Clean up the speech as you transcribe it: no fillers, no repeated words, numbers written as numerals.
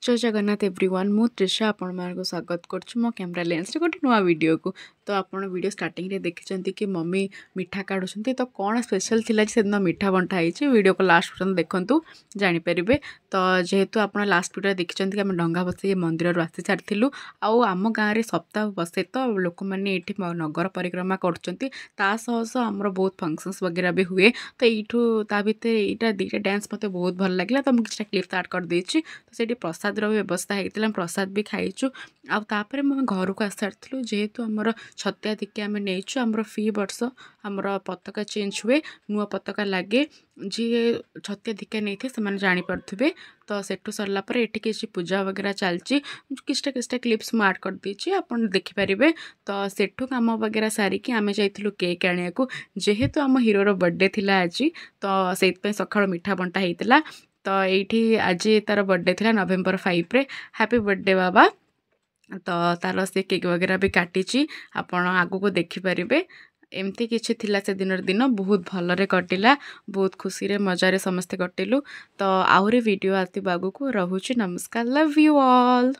जय जगन्नाथ एवरीवन मु त्रिशा आपण मानको स्वागत करछु मो कैमरा लेंस रे गोटे नुआ वीडियो को। तो आपण वीडियो स्टार्टिंग रे देखिचंती कि मम्मी मिठा काढुछंती तो कौन स्पेशल थिला जे सेदिन मिठा बंटा ହେଇଛି वीडियो को लास्ट पर्यंत देखंतु जानि परिबे। तो जेहेतु आपण लास्ट वीडियो देखिचंती कि हम डंगा बसे मंदिर रु आसी सारथिलु आउ आम गाँ रे सप्ताह बसे तो लोक माने एठी नगर परिक्रमा करचंती ता सह सह हमर बहुत फंक्शंस वगैरह भी हुए। तो एठू ता भितर एटा दीटा डांस मते बहुत भल लागला तो मु किछटा क्लिप ऐड कर देछि। तो सेठी प्रसाद रो व्यवस्था होता प्रसाद भी खाइचु आउे मैं घर को आसारूँ जेहेतु आमर छतिया दीक्षा आम नहींचु आमर फी वर्ष आमर पताका चेंज हुए नुआ पताका लगे जी छतिया दीक्षा नहीं थे से जानीपे। तो सेठू सरला पर एठी किसी पूजा वगैरह चलची किछटा किछटा क्लिप्स मुझ ऐड कर देछि आपन देखिपारे। तो सेठू काम वगैरह सारिकी आमे जाइथिलु केक आनिया को जेहेतु आम हीरोर बर्थडे थिला आज तो सेइतपय सखाळ मिठा बंटा हेइतिला। तो ये आज तार बर्थडे थिला नवेम्बर 5 रे हैप्पी बर्थडे बाबा। तो तार से केक वगैरह भी काटी आपण आगु को देखिपारे। एमती किछि थिला से दिन बहुत भलरे कटिला बहुत खुशी रे मजा रे समस्ते कटिलु। तो आहुरी वीडियो आती आगु को रहुछि। नमस्कार लव यू ऑल।